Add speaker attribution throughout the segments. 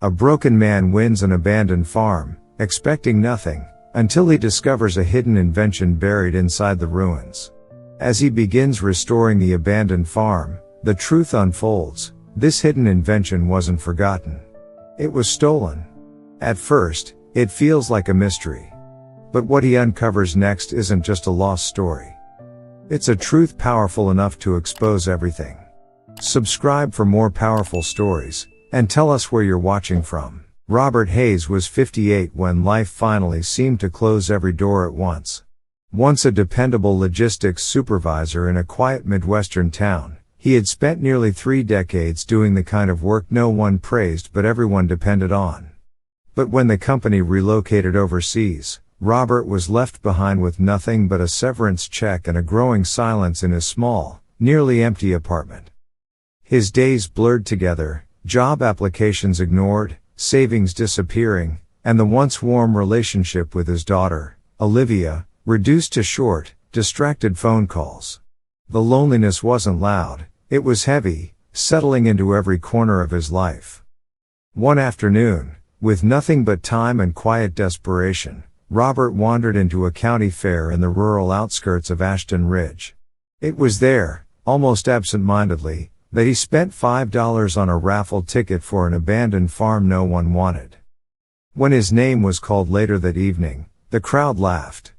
Speaker 1: A broken man wins an abandoned farm, expecting nothing, until he discovers a hidden invention buried inside the ruins. As he begins restoring the abandoned farm, the truth unfolds. This hidden invention wasn't forgotten. It was stolen. At first, it feels like a mystery. But what he uncovers next isn't just a lost story. It's a truth powerful enough to expose everything. Subscribe for more powerful stories, and tell us where you're watching from. Robert Hayes was 58 when life finally seemed to close every door at once. Once a dependable logistics supervisor in a quiet Midwestern town, he had spent nearly 3 decades doing the kind of work no one praised but everyone depended on. But when the company relocated overseas, Robert was left behind with nothing but a severance check and a growing silence in his small, nearly empty apartment. His days blurred together, job applications ignored, savings disappearing, and the once warm relationship with his daughter, Olivia, reduced to short, distracted phone calls. The loneliness wasn't loud, it was heavy, settling into every corner of his life. One afternoon, with nothing but time and quiet desperation, Robert wandered into a county fair in the rural outskirts of Ashton Ridge. It was there, almost absent-mindedly, that he spent $5 on a raffle ticket for an abandoned farm no one wanted. When his name was called later that evening, the crowd laughed.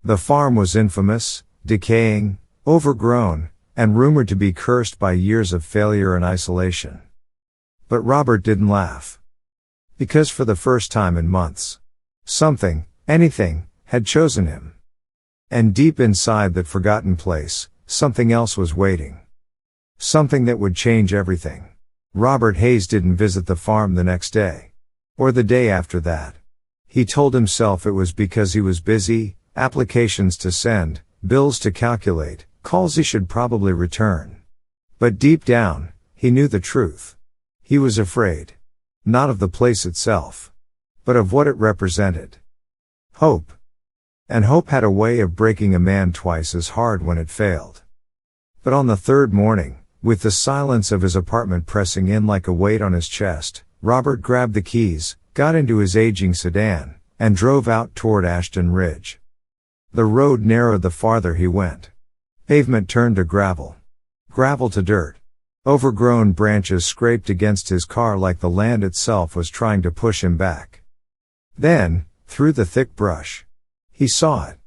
Speaker 1: The farm was infamous, decaying, overgrown, and rumored to be cursed by years of failure and isolation. But Robert didn't laugh. Because for the first time in months, something, anything, had chosen him. And deep inside that forgotten place, something else was waiting. Something that would change everything. Robert Hayes didn't visit the farm the next day. Or the day after that. He told himself it was because he was busy, applications to send, bills to calculate, calls he should probably return. But deep down, he knew the truth. He was afraid. Not of the place itself, but of what it represented. Hope. And hope had a way of breaking a man twice as hard when it failed. But on the third morning, with the silence of his apartment pressing in like a weight on his chest, Robert grabbed the keys, got into his aging sedan, and drove out toward Ashton Ridge. The road narrowed the farther he went. Pavement turned to gravel. Gravel to dirt. Overgrown branches scraped against his car like the land itself was trying to push him back. Then, through the thick brush, he saw it.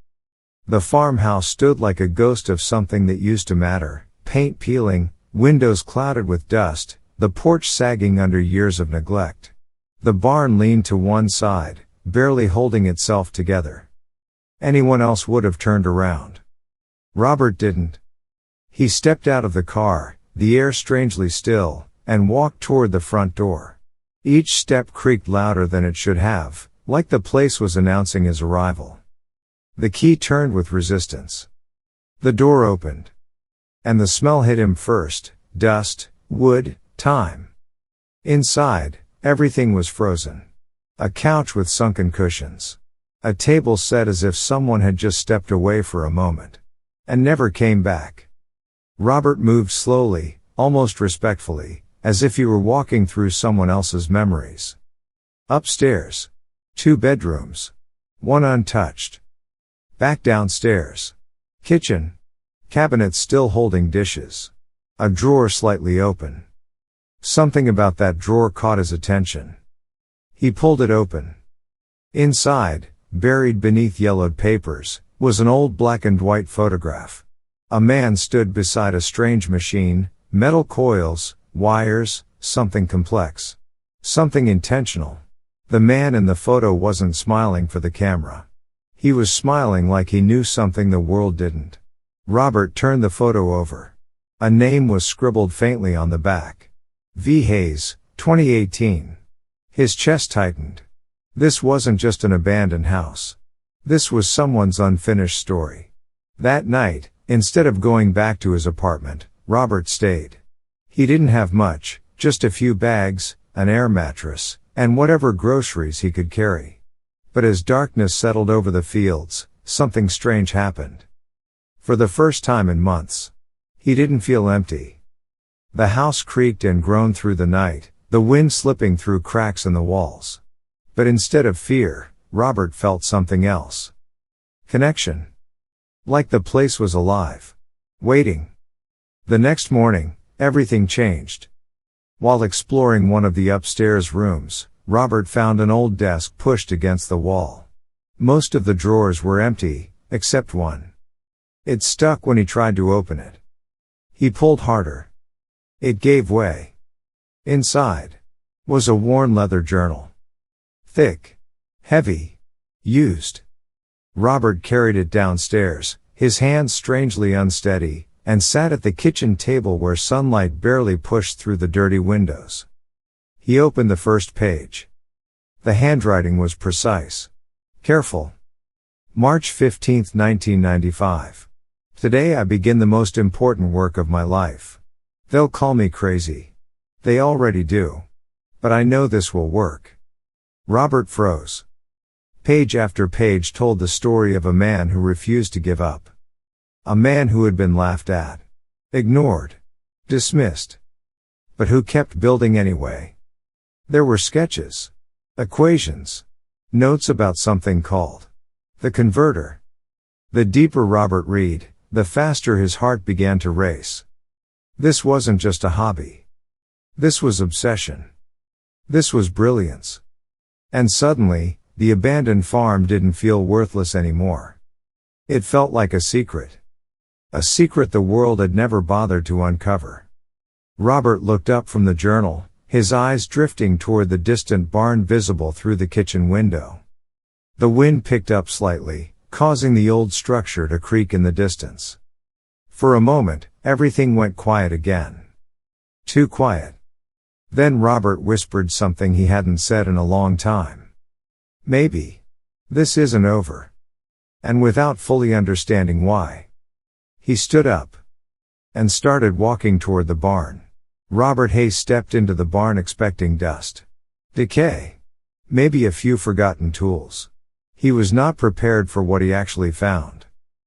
Speaker 1: The farmhouse stood like a ghost of something that used to matter, paint peeling, windows clouded with dust, the porch sagging under years of neglect. The barn leaned to one side, barely holding itself together. Anyone else would have turned around. Robert didn't. He stepped out of the car, the air strangely still, and walked toward the front door. Each step creaked louder than it should have, like the place was announcing his arrival. The key turned with resistance. The door opened. And the smell hit him first, dust, wood, time. Inside, everything was frozen. A couch with sunken cushions. A table set as if someone had just stepped away for a moment. And never came back. Robert moved slowly, almost respectfully, as if he were walking through someone else's memories. Upstairs. 2 bedrooms. One untouched. Back downstairs. Kitchen. Cabinets still holding dishes. A drawer slightly open. Something about that drawer caught his attention. He pulled it open. Inside, buried beneath yellowed papers, was an old black and white photograph. A man stood beside a strange machine, metal coils, wires, something complex. Something intentional. The man in the photo wasn't smiling for the camera. He was smiling like he knew something the world didn't. Robert turned the photo over. A name was scribbled faintly on the back. V. Hayes, 2018. His chest tightened. This wasn't just an abandoned house. This was someone's unfinished story. That night, instead of going back to his apartment, Robert stayed. He didn't have much, just a few bags, an air mattress, and whatever groceries he could carry. But as darkness settled over the fields, something strange happened. For the first time in months, he didn't feel empty. The house creaked and groaned through the night, the wind slipping through cracks in the walls. But instead of fear, Robert felt something else. Connection. Like the place was alive. Waiting. The next morning, everything changed. While exploring one of the upstairs rooms, Robert found an old desk pushed against the wall. Most of the drawers were empty, except one. It stuck when he tried to open it. He pulled harder. It gave way. Inside was a worn leather journal. Thick. Heavy. Used. Robert carried it downstairs, his hands strangely unsteady, and sat at the kitchen table where sunlight barely pushed through the dirty windows. He opened the first page. The handwriting was precise. Careful. March 15, 1995. Today I begin the most important work of my life. They'll call me crazy. They already do. But I know this will work. Robert froze. Page after page told the story of a man who refused to give up. A man who had been laughed at, ignored, dismissed, but who kept building anyway. There were sketches, equations, notes about something called the converter. The deeper Robert read, the faster his heart began to race. This wasn't just a hobby. This was obsession. This was brilliance. And suddenly, the abandoned farm didn't feel worthless anymore. It felt like a secret. A secret the world had never bothered to uncover. Robert looked up from the journal, his eyes drifting toward the distant barn visible through the kitchen window. The wind picked up slightly, causing the old structure to creak in the distance. For a moment, everything went quiet again. Too quiet. Then Robert whispered something he hadn't said in a long time. Maybe. This isn't over. And without fully understanding why, he stood up and started walking toward the barn. Robert Hayes stepped into the barn expecting dust, decay, maybe a few forgotten tools. He was not prepared for what he actually found.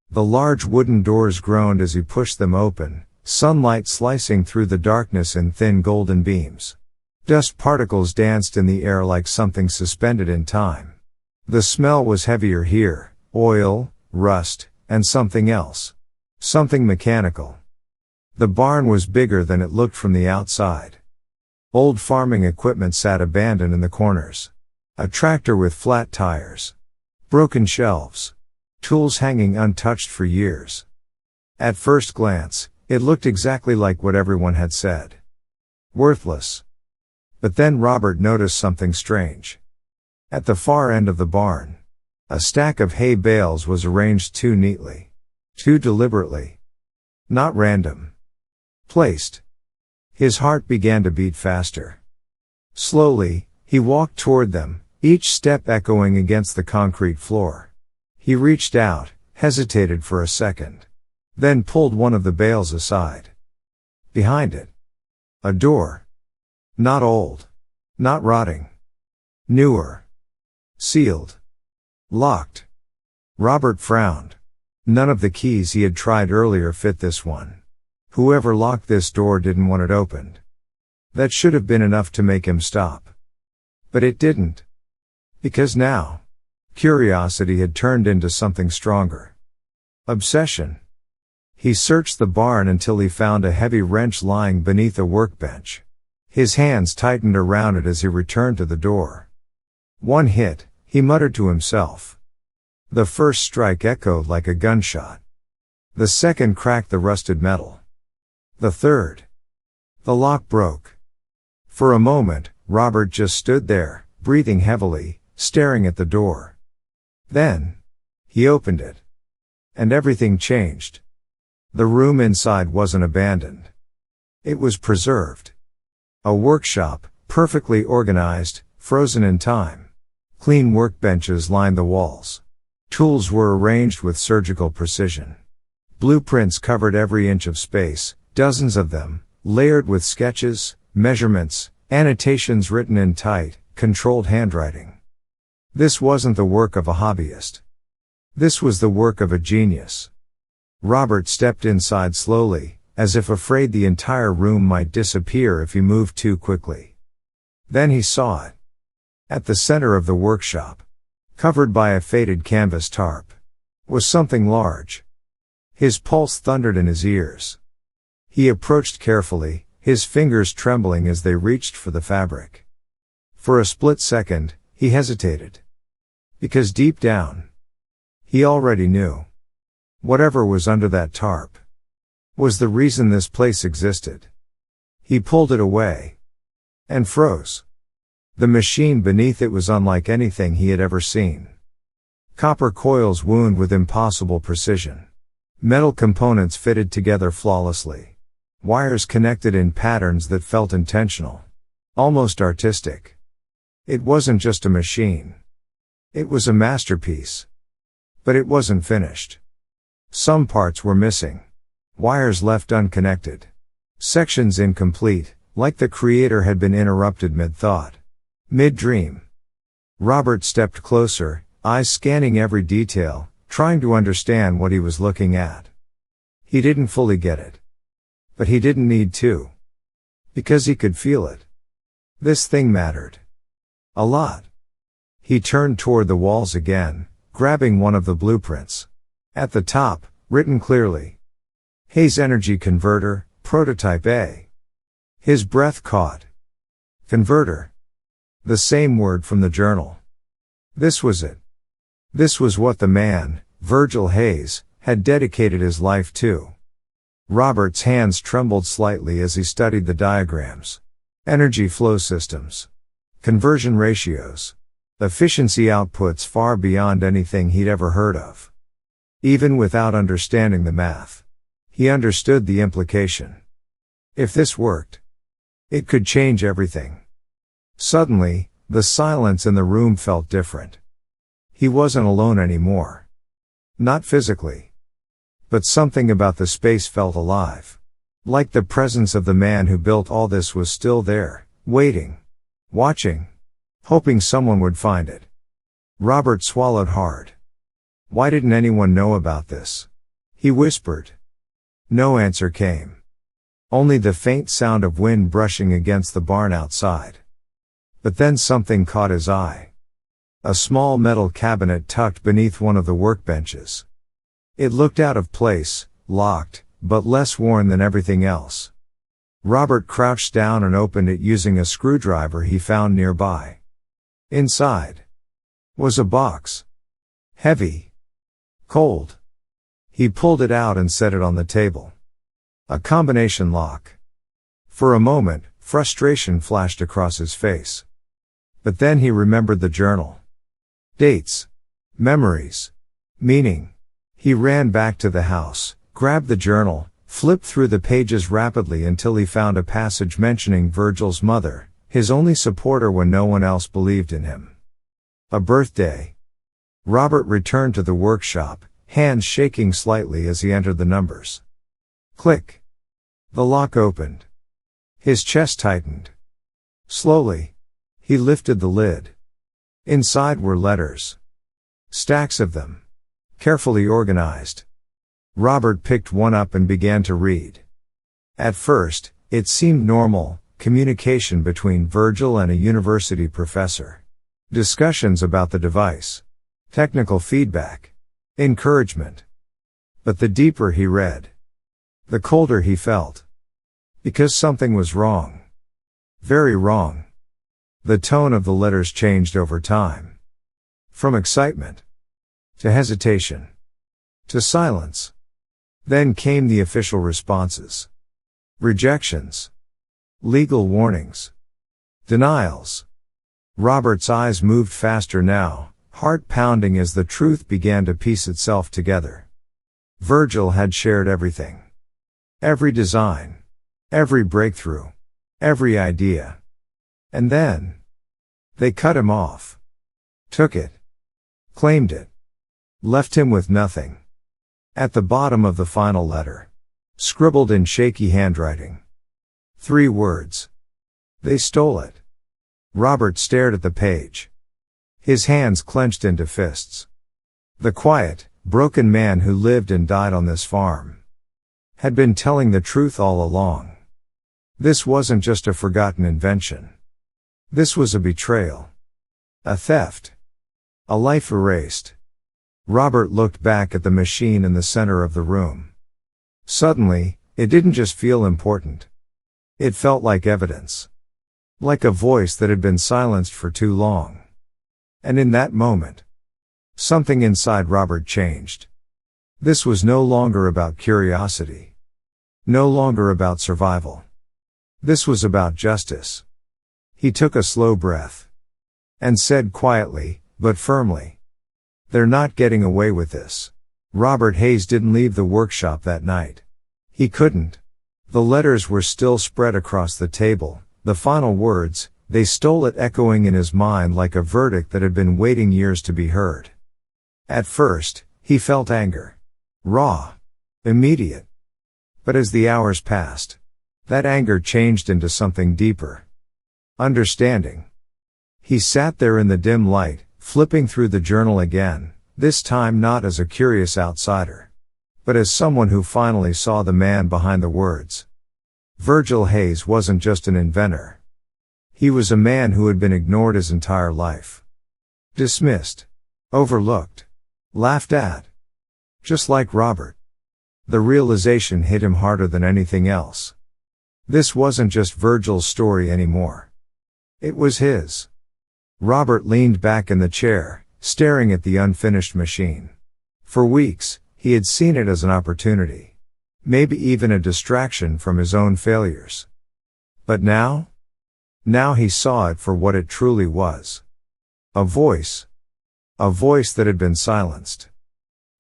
Speaker 1: The large wooden doors groaned as he pushed them open, sunlight slicing through the darkness in thin golden beams. Dust particles danced in the air like something suspended in time. The smell was heavier here, oil, rust, and something else. Something mechanical. The barn was bigger than it looked from the outside. Old farming equipment sat abandoned in the corners. A tractor with flat tires. Broken shelves. Tools hanging untouched for years. At first glance, it looked exactly like what everyone had said. Worthless. But then Robert noticed something strange. At the far end of the barn, a stack of hay bales was arranged too neatly. Too deliberately. Not random. Placed. His heart began to beat faster. Slowly, he walked toward them, each step echoing against the concrete floor. He reached out, hesitated for a second. Then pulled one of the bales aside. Behind it, a door. Not old. Not rotting. Newer. Sealed. Locked. Robert frowned. None of the keys he had tried earlier fit this one. Whoever locked this door didn't want it opened. That should have been enough to make him stop. But it didn't. Because now, curiosity had turned into something stronger. Obsession. He searched the barn until he found a heavy wrench lying beneath a workbench. His hands tightened around it as he returned to the door. One hit, he muttered to himself. The first strike echoed like a gunshot. The second cracked the rusted metal. The third. The lock broke. For a moment, Robert just stood there, breathing heavily, staring at the door. Then, he opened it. And everything changed. The room inside wasn't abandoned. It was preserved. A workshop, perfectly organized, frozen in time. Clean workbenches lined the walls. Tools were arranged with surgical precision. Blueprints covered every inch of space, dozens of them, layered with sketches, measurements, annotations written in tight, controlled handwriting. This wasn't the work of a hobbyist. This was the work of a genius. Robert stepped inside slowly, as if afraid the entire room might disappear if he moved too quickly. Then he saw it. At the center of the workshop, covered by a faded canvas tarp, was something large. His pulse thundered in his ears. He approached carefully, his fingers trembling as they reached for the fabric. For a split second, he hesitated. Because deep down, he already knew. Whatever was under that tarp was the reason this place existed. He pulled it away and froze. The machine beneath it was unlike anything he had ever seen. Copper coils wound with impossible precision. Metal components fitted together flawlessly. Wires connected in patterns that felt intentional. Almost artistic. It wasn't just a machine. It was a masterpiece. But it wasn't finished. Some parts were missing. Wires left unconnected. Sections incomplete, like the creator had been interrupted mid-thought. Mid-dream. Robert stepped closer, eyes scanning every detail, trying to understand what he was looking at. He didn't fully get it. But he didn't need to. Because he could feel it. This thing mattered. A lot. He turned toward the walls again, grabbing one of the blueprints. At the top, written clearly. Hayes Energy Converter, Prototype A. His breath caught. Converter. The same word from the journal. This was it. This was what the man, Virgil Hayes, had dedicated his life to. Robert's hands trembled slightly as he studied the diagrams. Energy flow systems. Conversion ratios. Efficiency outputs far beyond anything he'd ever heard of. Even without understanding the math, he understood the implication. If this worked, it could change everything. Suddenly, the silence in the room felt different. He wasn't alone anymore. Not physically. But something about the space felt alive. Like the presence of the man who built all this was still there, waiting. Watching. Hoping someone would find it. Robert swallowed hard. Why didn't anyone know about this? He whispered. No answer came. Only the faint sound of wind brushing against the barn outside. But then something caught his eye. A small metal cabinet tucked beneath one of the workbenches. It looked out of place, locked, but less worn than everything else. Robert crouched down and opened it using a screwdriver he found nearby. Inside was a box. Heavy. Cold. He pulled it out and set it on the table. A combination lock. For a moment, frustration flashed across his face. But then he remembered the journal. Dates. Memories. Meaning. He ran back to the house, grabbed the journal, flipped through the pages rapidly until he found a passage mentioning Virgil's mother, his only supporter when no one else believed in him. A birthday. Robert returned to the workshop, hands shaking slightly as he entered the numbers. Click. The lock opened. His chest tightened. Slowly, he lifted the lid. Inside were letters. Stacks of them. Carefully organized. Robert picked one up and began to read. At first, it seemed normal, communication between Virgil and a university professor. Discussions about the device. Technical feedback. Encouragement. But the deeper he read, the colder he felt. Because something was wrong. Very wrong. The tone of the letters changed over time. From excitement to hesitation to silence. Then came the official responses. Rejections. Legal warnings. Denials. Robert's eyes moved faster now, heart pounding as the truth began to piece itself together. Virgil had shared everything. Every design. Every breakthrough. Every idea. And then they cut him off. Took it. Claimed it. Left him with nothing. At the bottom of the final letter, scribbled in shaky handwriting, 3 words. They stole it. Robert stared at the page. His hands clenched into fists. The quiet, broken man who lived and died on this farm had been telling the truth all along. This wasn't just a forgotten invention. This was a betrayal. A theft. A life erased. Robert looked back at the machine in the center of the room. Suddenly, it didn't just feel important. It felt like evidence. Like a voice that had been silenced for too long. And in that moment, something inside Robert changed. This was no longer about curiosity. No longer about survival. This was about justice. He took a slow breath. And said quietly, but firmly, "They're not getting away with this." Robert Hayes didn't leave the workshop that night. He couldn't. The letters were still spread across the table, the final words, they stole it echoing in his mind like a verdict that had been waiting years to be heard. At first, he felt anger. Raw. Immediate. But as the hours passed, that anger changed into something deeper. Understanding. He sat there in the dim light, flipping through the journal again, this time not as a curious outsider, but as someone who finally saw the man behind the words. Virgil Hayes wasn't just an inventor. He was a man who had been ignored his entire life. Dismissed. Overlooked. Laughed at. Just like Robert. The realization hit him harder than anything else. This wasn't just Virgil's story anymore. It was his. Robert leaned back in the chair, staring at the unfinished machine. For weeks, he had seen it as an opportunity. Maybe even a distraction from his own failures. But now? Now he saw it for what it truly was. A voice. A voice that had been silenced.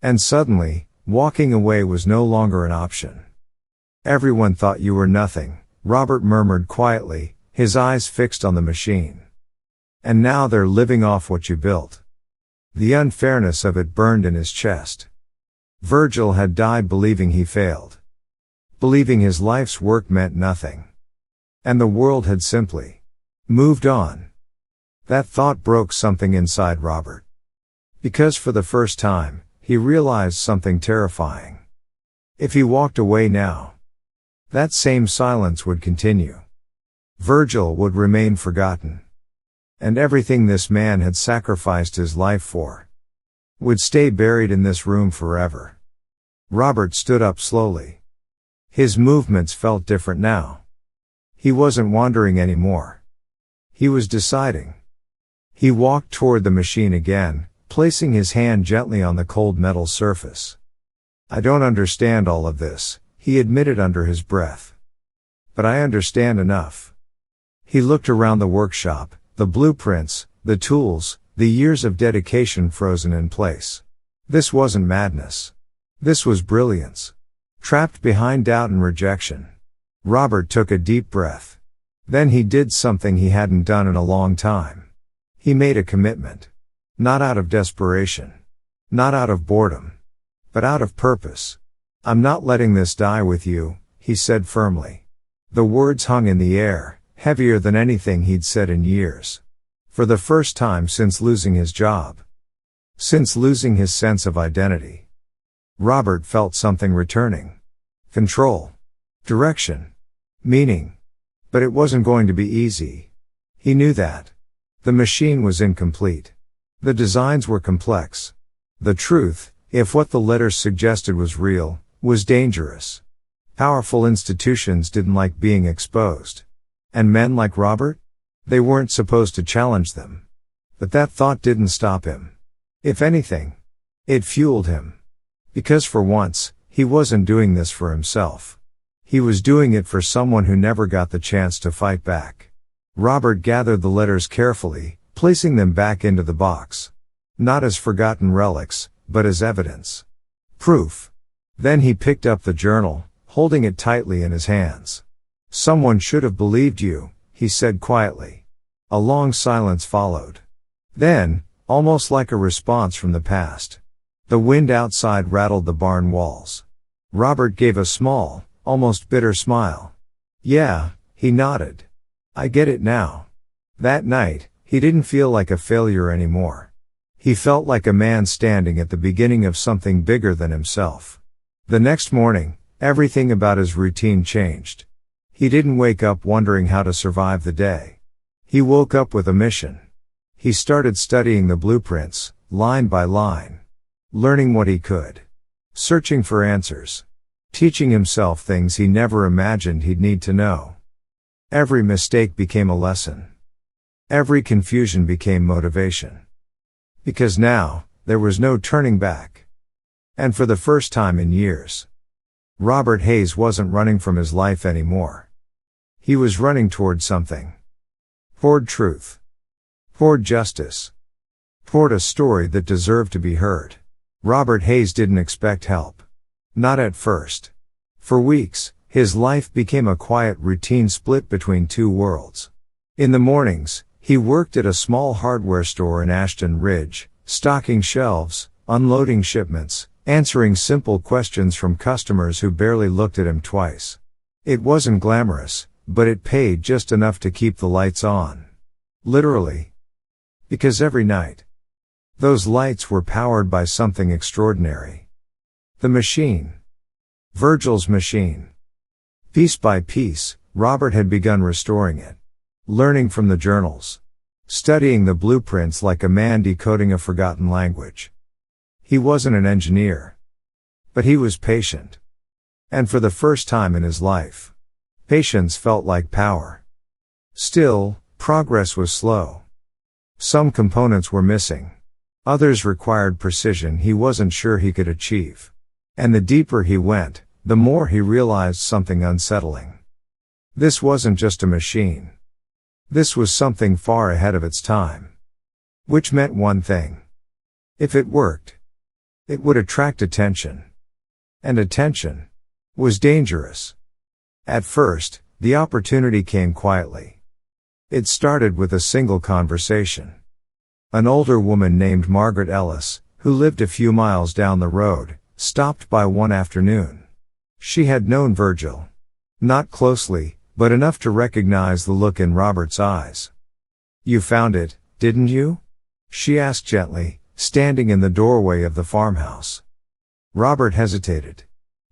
Speaker 1: And suddenly, walking away was no longer an option. "Everyone thought you were nothing," Robert murmured quietly, his eyes fixed on the machine. "And now they're living off what you built." The unfairness of it burned in his chest. Virgil had died believing he failed. Believing his life's work meant nothing. And the world had simply moved on. That thought broke something inside Robert. Because for the first time, he realized something terrifying. If he walked away now, that same silence would continue. Virgil would remain forgotten. And everything this man had sacrificed his life for would stay buried in this room forever. Robert stood up slowly. His movements felt different now. He wasn't wandering anymore. He was deciding. He walked toward the machine again, placing his hand gently on the cold metal surface. "I don't understand all of this," he admitted under his breath. "But I understand enough." He looked around the workshop, the blueprints, the tools, the years of dedication frozen in place. This wasn't madness. This was brilliance. Trapped behind doubt and rejection. Robert took a deep breath. Then he did something he hadn't done in a long time. He made a commitment. Not out of desperation. Not out of boredom. But out of purpose. "I'm not letting this die with you," he said firmly. The words hung in the air, heavier than anything he'd said in years. For the first time since losing his job. Since losing his sense of identity. Robert felt something returning. Control. Direction. Meaning. But it wasn't going to be easy. He knew that. The machine was incomplete. The designs were complex. The truth, if what the letters suggested was real, was dangerous. Powerful institutions didn't like being exposed. And men like Robert? They weren't supposed to challenge them. But that thought didn't stop him. If anything, it fueled him. Because for once, he wasn't doing this for himself. He was doing it for someone who never got the chance to fight back. Robert gathered the letters carefully, placing them back into the box. Not as forgotten relics, but as evidence. Proof. Then he picked up the journal, holding it tightly in his hands. "Someone should have believed you," he said quietly. A long silence followed. Then, almost like a response from the past, the wind outside rattled the barn walls. Robert gave a small, almost bitter smile. "Yeah," he nodded. "I get it now." That night, he didn't feel like a failure anymore. He felt like a man standing at the beginning of something bigger than himself. The next morning, everything about his routine changed. He didn't wake up wondering how to survive the day. He woke up with a mission. He started studying the blueprints, line by line. Learning what he could. Searching for answers. Teaching himself things he never imagined he'd need to know. Every mistake became a lesson. Every confusion became motivation. Because now, there was no turning back. And for the first time in years, Robert Hayes wasn't running from his life anymore. He was running toward something. Toward truth. Toward justice. Toward a story that deserved to be heard. Robert Hayes didn't expect help. Not at first. For weeks, his life became a quiet routine split between two worlds. In the mornings, he worked at a small hardware store in Ashton Ridge, stocking shelves, unloading shipments, answering simple questions from customers who barely looked at him twice. It wasn't glamorous, but it paid just enough to keep the lights on. Literally. Because every night, those lights were powered by something extraordinary. The machine. Virgil's machine. Piece by piece, Robert had begun restoring it. Learning from the journals. Studying the blueprints like a man decoding a forgotten language. He wasn't an engineer. But he was patient. And for the first time in his life, patience felt like power. Still, progress was slow. Some components were missing. Others required precision he wasn't sure he could achieve. And the deeper he went, the more he realized something unsettling. This wasn't just a machine. This was something far ahead of its time. Which meant one thing. If it worked, it would attract attention. And attention was dangerous. At first, the opportunity came quietly. It started with a single conversation. An older woman named Margaret Ellis, who lived a few miles down the road, stopped by one afternoon. She had known Virgil. Not closely, but enough to recognize the look in Robert's eyes. "You found it, didn't you?" she asked gently, standing in the doorway of the farmhouse. Robert hesitated.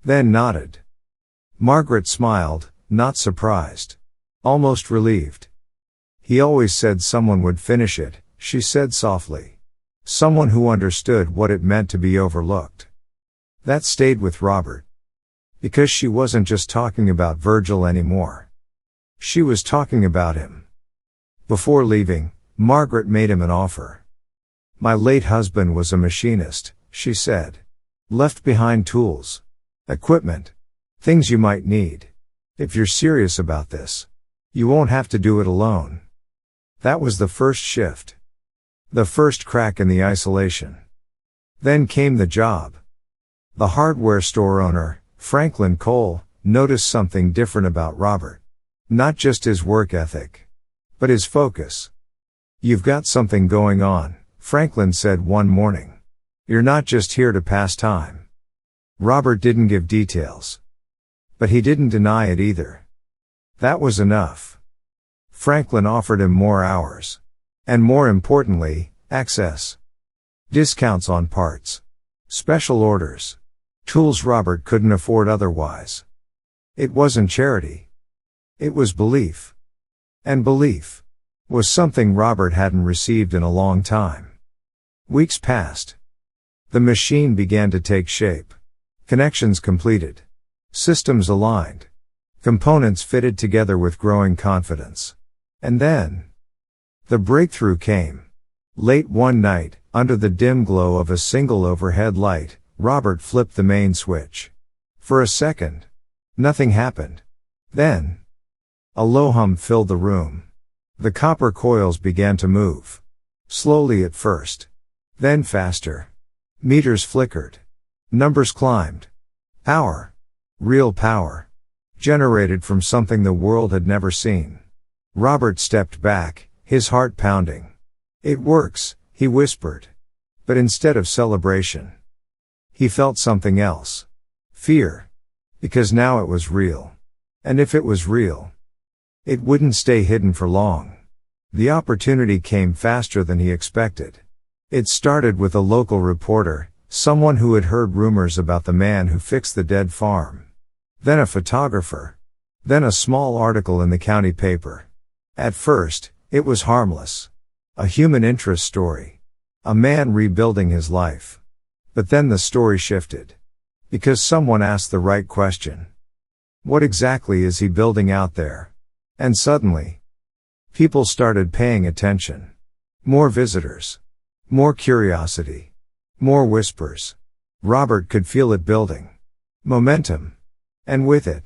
Speaker 1: Then nodded. Margaret smiled, not surprised. Almost relieved. "He always said someone would finish it," she said softly. Someone who understood what it meant to be overlooked. That stayed with Robert. Because she wasn't just talking about Virgil anymore. She was talking about him. Before leaving, Margaret made him an offer. "My late husband was a machinist," she said. "Left behind tools. Equipment. Things you might need. If you're serious about this, you won't have to do it alone." That was the first shift. The first crack in the isolation. Then came the job. The hardware store owner, Franklin Cole, noticed something different about Robert. Not just his work ethic, but his focus. "You've got something going on," Franklin said one morning. "You're not just here to pass time." Robert didn't give details. But he didn't deny it either. That was enough. Franklin offered him more hours. And more importantly, access. Discounts on parts. Special orders. Tools Robert couldn't afford otherwise. It wasn't charity. It was belief. And belief was something Robert hadn't received in a long time. Weeks passed. The machine began to take shape. Connections completed. Systems aligned. Components fitted together with growing confidence. And then, the breakthrough came. Late one night, under the dim glow of a single overhead light, Robert flipped the main switch. For a second, nothing happened. Then, a low hum filled the room. The copper coils began to move. Slowly at first. Then faster. Meters flickered. Numbers climbed. Power. Real power. Generated from something the world had never seen. Robert stepped back, his heart pounding. "It works," he whispered. But instead of celebration, he felt something else. Fear. Because now it was real. And if it was real, it wouldn't stay hidden for long. The opportunity came faster than he expected. It started with a local reporter, someone who had heard rumors about the man who fixed the dead farm. Then a photographer. Then a small article in the county paper. At first, It was harmless. A human interest story. A man rebuilding his life. But then the story shifted. Because someone asked the right question. What exactly is he building out there? And suddenly, people started paying attention. More visitors. More curiosity. More whispers. Robert could feel it building. Momentum. And with it,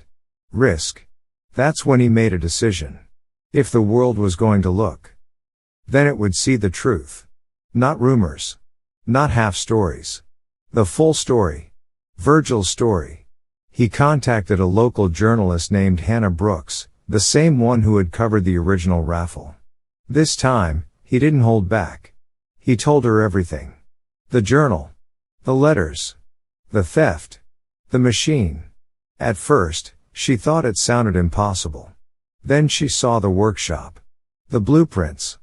Speaker 1: risk. That's when he made a decision. If the world was going to look, then it would see the truth. Not rumors. Not half stories. The full story. Virgil's story. He contacted a local journalist named Hannah Brooks, the same one who had covered the original raffle. This time, he didn't hold back. He told her everything. The journal. The letters. The theft. The machine. At first, she thought it sounded impossible. Then she saw the workshop. The blueprints.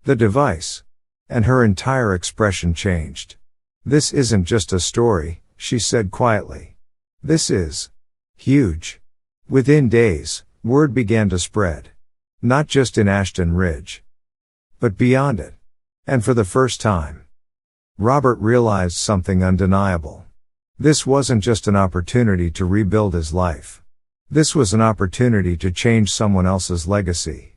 Speaker 1: The device. And her entire expression changed. This isn't just a story, she said quietly. This is huge. Within days, word began to spread. Not just in Ashton Ridge, but beyond it. And for the first time, Robert realized something undeniable. This wasn't just an opportunity to rebuild his life. This was an opportunity to change someone else's legacy.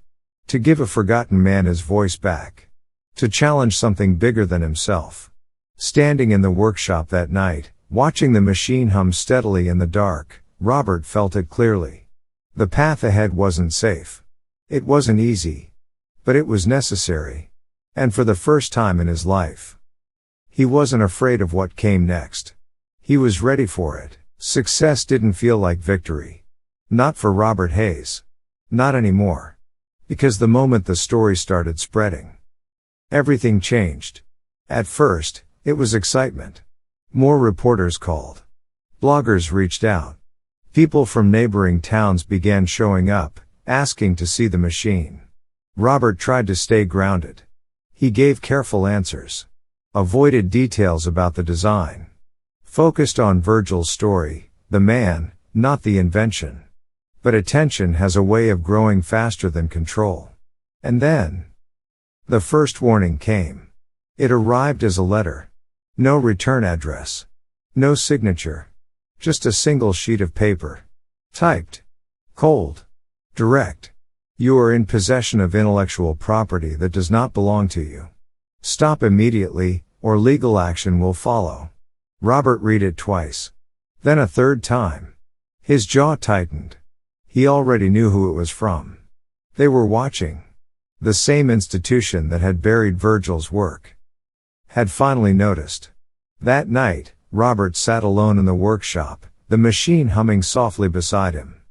Speaker 1: To give a forgotten man his voice back. To challenge something bigger than himself. Standing in the workshop that night, watching the machine hum steadily in the dark, Robert felt it clearly. The path ahead wasn't safe. It wasn't easy. But it was necessary. And for the first time in his life, he wasn't afraid of what came next. He was ready for it. Success didn't feel like victory. Not for Robert Hayes. Not anymore. Because the moment the story started spreading, everything changed. At first, it was excitement. More reporters called. Bloggers reached out. People from neighboring towns began showing up, asking to see the machine. Robert tried to stay grounded. He gave careful answers. Avoided details about the design. Focused on Virgil's story, the man, not the invention. But attention has a way of growing faster than control. And then, the first warning came. It arrived as a letter. No return address. No signature. Just a single sheet of paper. Typed. Cold. Direct. You are in possession of intellectual property that does not belong to you. Stop immediately, or legal action will follow. Robert read it twice. Then a third time. His jaw tightened. He already knew who it was from. They were watching. The same institution that had buried Virgil's work. Had finally noticed. That night, Robert sat alone in the workshop, the machine humming softly beside him.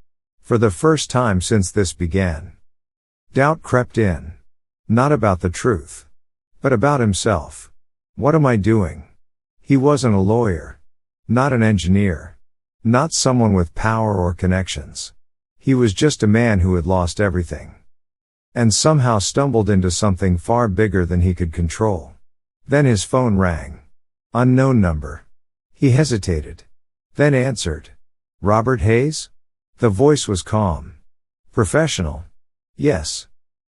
Speaker 1: For the first time since this began, doubt crept in. Not about the truth, but about himself. What am I doing? He wasn't a lawyer. Not an engineer. Not someone with power or connections. He was just a man who had lost everything. And somehow stumbled into something far bigger than he could control. Then his phone rang. Unknown number. He hesitated. Then answered. Robert Hayes? The voice was calm. Professional. Yes.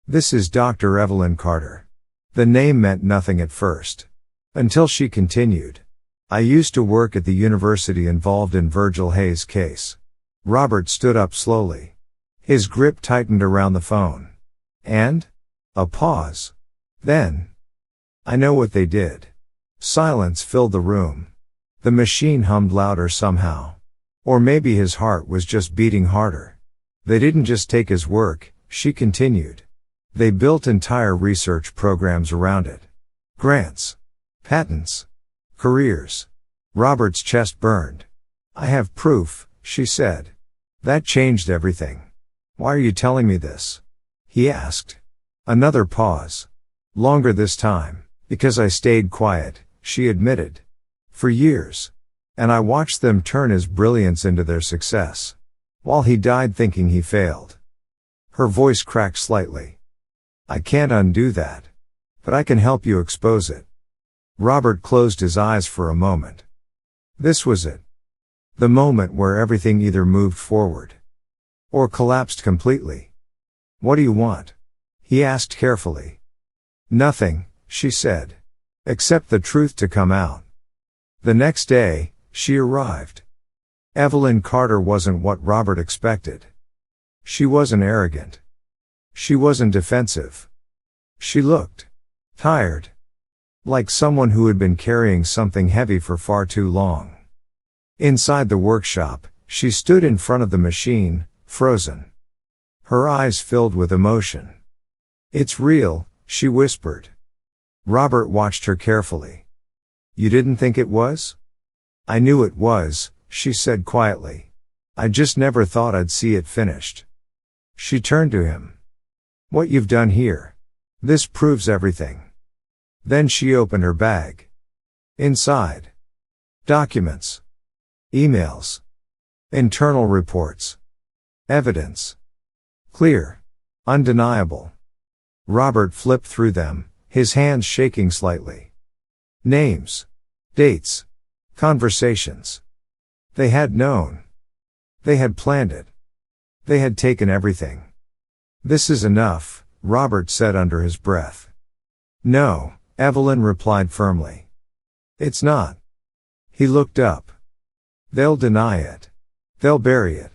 Speaker 1: This is Dr. Evelyn Carter. The name meant nothing at first. Until she continued. I used to work at the university involved in Virgil Hayes' case. Robert stood up slowly. His grip tightened around the phone. And? A pause. Then. I know what they did. Silence filled the room. The machine hummed louder somehow. Or maybe his heart was just beating harder. They didn't just take his work, she continued. They built entire research programs around it. Grants. Patents. Careers. Robert's chest burned. I have proof, she said. That changed everything. Why are you telling me this? He asked. Another pause. Longer this time, because I stayed quiet, she admitted. For years. And I watched them turn his brilliance into their success. While he died thinking he failed. Her voice cracked slightly. I can't undo that. But I can help you expose it. Robert closed his eyes for a moment. This was it. The moment where everything either moved forward or collapsed completely. What do you want? He asked carefully. Nothing, she said. Except the truth to come out. The next day, she arrived. Evelyn Carter wasn't what Robert expected. She wasn't arrogant. She wasn't defensive. She looked tired. Like someone who had been carrying something heavy for far too long. Inside the workshop, she stood in front of the machine, frozen. Her eyes filled with emotion. "It's real," she whispered. Robert watched her carefully. "You didn't think it was?" "I knew it was," she said quietly. "I just never thought I'd see it finished." She turned to him. "What you've done here. This proves everything." Then she opened her bag. Inside. Documents. Emails. Internal reports. Evidence. Clear. Undeniable. Robert flipped through them, his hands shaking slightly. Names. Dates. Conversations. They had known. They had planned it. They had taken everything. "This is enough," Robert said under his breath. "No," Evelyn replied firmly. "It's not." He looked up. "They'll deny it. They'll bury it.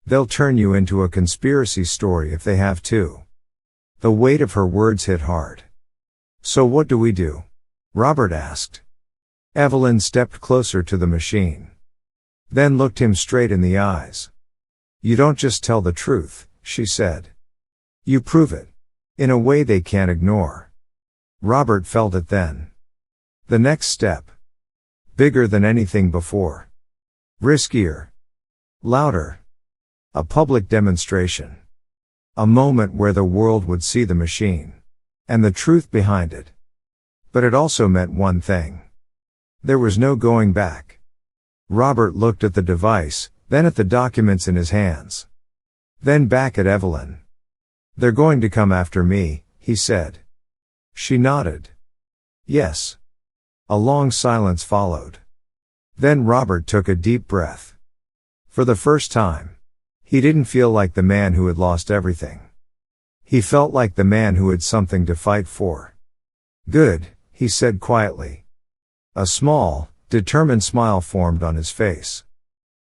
Speaker 1: They'll turn you into a conspiracy story if they have to." The weight of her words hit hard. "So what do we do?" Robert asked. Evelyn stepped closer to the machine. Then looked him straight in the eyes. "You don't just tell the truth," she said. "You prove it. In a way they can't ignore." Robert felt it then. The next step. Bigger than anything before. Riskier. Louder. A public demonstration. A moment where the world would see the machine. And the truth behind it. But it also meant one thing. There was no going back. Robert looked at the device, then at the documents in his hands. Then back at Evelyn. "They're going to come after me," he said. She nodded. "Yes." A long silence followed. Then Robert took a deep breath. For the first time, he didn't feel like the man who had lost everything. He felt like the man who had something to fight for. "Good," he said quietly. A small, determined smile formed on his face.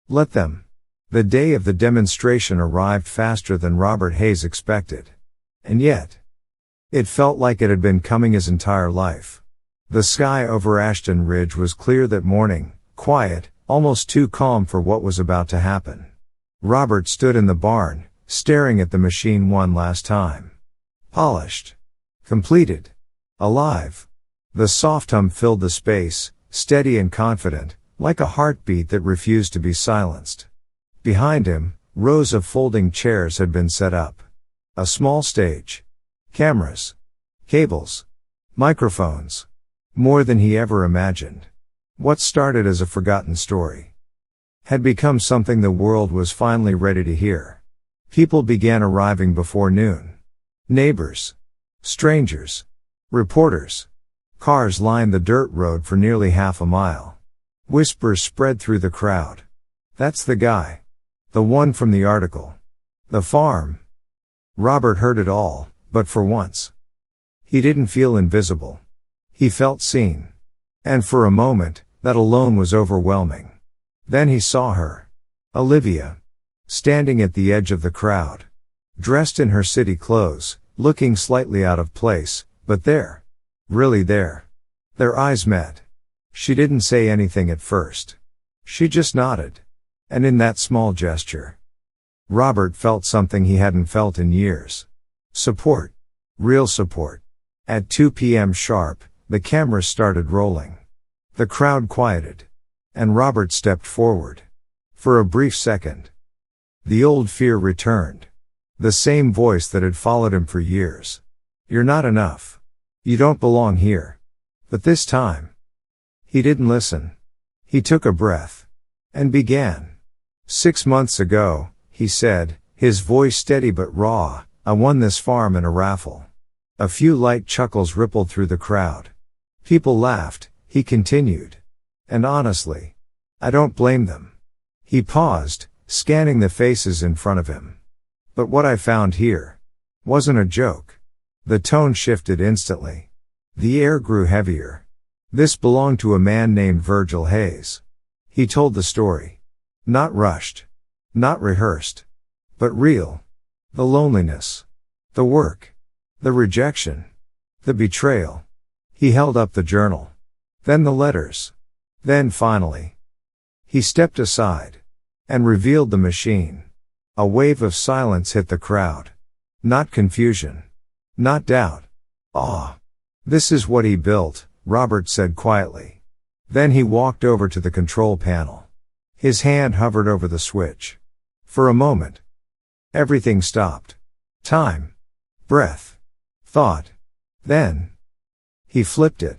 Speaker 1: "Let them." The day of the demonstration arrived faster than Robert Hayes expected. And yet, it felt like it had been coming his entire life. The sky over Ashton Ridge was clear that morning, quiet, almost too calm for what was about to happen. Robert stood in the barn, staring at the machine one last time. Polished. Completed. Alive. The soft hum filled the space, steady and confident, like a heartbeat that refused to be silenced. Behind him, rows of folding chairs had been set up. A small stage. Cameras. Cables. Microphones. More than he ever imagined. What started as a forgotten story had become something the world was finally ready to hear. People began arriving before noon. Neighbors. Strangers. Reporters. Cars lined the dirt road for nearly half a mile. Whispers spread through the crowd. "That's the guy. The one from the article. The farm." Robert heard it all, but for once, he didn't feel invisible. He felt seen. And for a moment, that alone was overwhelming. Then he saw her. Olivia. Standing at the edge of the crowd. Dressed in her city clothes, looking slightly out of place, but there. Really there. Their eyes met. She didn't say anything at first. She just nodded. And in that small gesture, Robert felt something he hadn't felt in years. Support. Real support. At 2 p.m. sharp, the cameras started rolling. The crowd quieted. And Robert stepped forward. For a brief second, the old fear returned. The same voice that had followed him for years. "You're not enough. You don't belong here." But this time, he didn't listen. He took a breath. And began. "6 months ago," he said, his voice steady but raw, "I won this farm in a raffle." A few light chuckles rippled through the crowd. People laughed, he continued. "And honestly, I don't blame them." He paused, scanning the faces in front of him. "But what I found here wasn't a joke. The tone shifted instantly. The air grew heavier. This belonged to a man named Virgil Hayes. He told the story. Not rushed. Not rehearsed. But real. The loneliness. The work. The rejection. The betrayal. He held up the journal. Then the letters. Then finally. He stepped aside. And revealed the machine. A wave of silence hit the crowd. Not confusion. Not doubt. Awe. This is what he built, Robert said quietly. Then he walked over to the control panel. His hand hovered over the switch. For a moment. Everything stopped. Time. Breath. Thought. Then. He flipped it.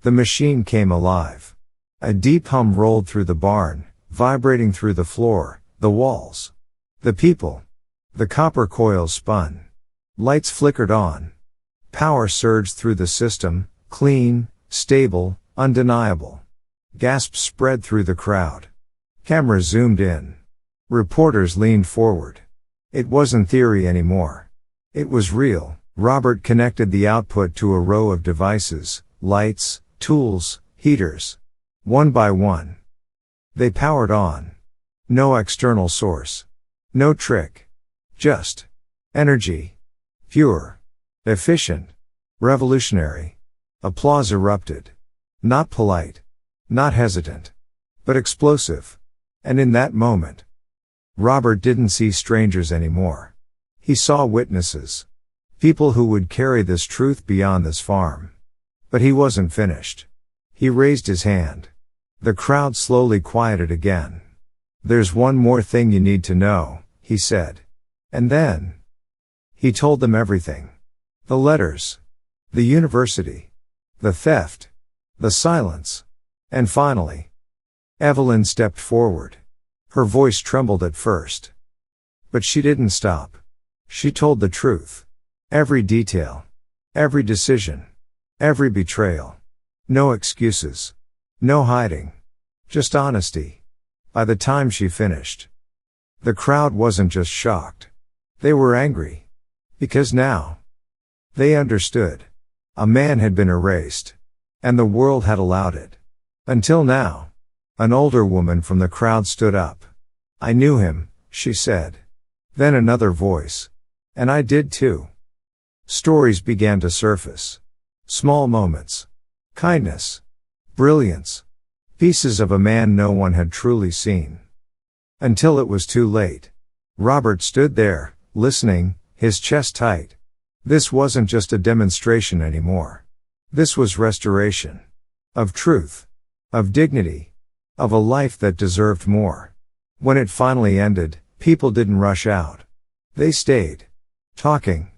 Speaker 1: The machine came alive. A deep hum rolled through the barn, vibrating through the floor, the walls. The people. The copper coils spun. Lights flickered on. Power surged through the system, clean, stable, undeniable. Gasps spread through the crowd. Cameras zoomed in. Reporters leaned forward. It wasn't theory anymore. It was real. Robert connected the output to a row of devices, lights, tools, heaters. One by one. They powered on. No external source. No trick. Just energy. Pure. Efficient. Revolutionary. Applause erupted. Not polite. Not hesitant. But explosive. And in that moment, Robert didn't see strangers anymore. He saw witnesses. People who would carry this truth beyond this farm. But he wasn't finished. He raised his hand. The crowd slowly quieted again. There's one more thing you need to know, he said. And then he told them everything. The letters. The university. The theft. The silence. And finally, Evelyn stepped forward. Her voice trembled at first. But she didn't stop. She told the truth. Every detail. Every decision. Every betrayal. No excuses. No hiding. Just honesty. By the time she finished, the crowd wasn't just shocked. They were angry. Because now, they understood. A man had been erased. And the world had allowed it. Until now. An older woman from the crowd stood up. I knew him, she said. Then another voice. And I did too. Stories began to surface. Small moments. Kindness. Brilliance. Pieces of a man no one had truly seen. Until it was too late. Robert stood there, listening, his chest tight. This wasn't just a demonstration anymore. This was restoration. Of truth. Of dignity. Of a life that deserved more. When it finally ended, people didn't rush out. They stayed. Talking.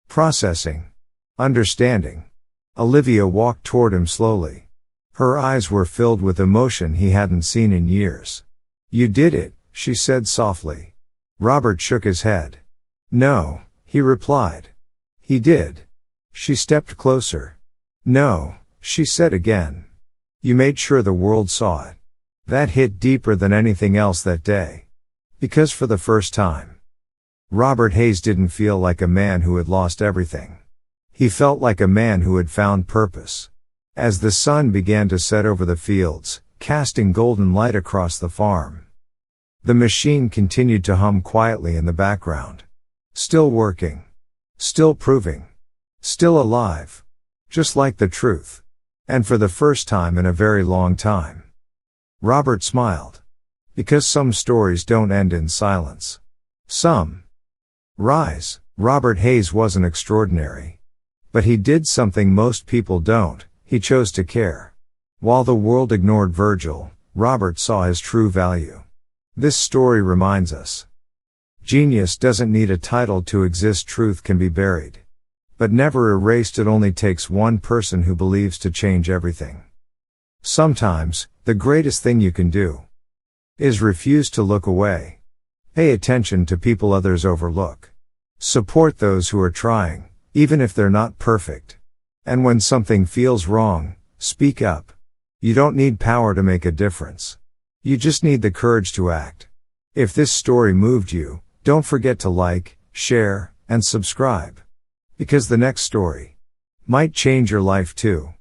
Speaker 1: Processing. Understanding. Olivia walked toward him slowly. Her eyes were filled with emotion he hadn't seen in years. You did it, she said softly. Robert shook his head. No, he replied. He did. She stepped closer. No, she said again. You made sure the world saw it. That hit deeper than anything else that day. Because for the first time, Robert Hayes didn't feel like a man who had lost everything. He felt like a man who had found purpose. As the sun began to set over the fields, casting golden light across the farm, the machine continued to hum quietly in the background. Still working. Still proving. Still alive. Just like the truth. And for the first time in a very long time. Robert smiled. Because some stories don't end in silence. Some rise. Robert Hayes wasn't extraordinary. But he did something most people don't. He chose to care. While the world ignored Virgil, Robert saw his true value. This story reminds us. Genius doesn't need a title to exist. Truth can be buried. But never erased. It only takes one person who believes to change everything. Sometimes, the greatest thing you can do is refuse to look away. Pay attention to people others overlook. Support those who are trying, even if they're not perfect. And when something feels wrong, speak up. You don't need power to make a difference. You just need the courage to act. If this story moved you, don't forget to like, share, and subscribe. Because the next story might change your life too.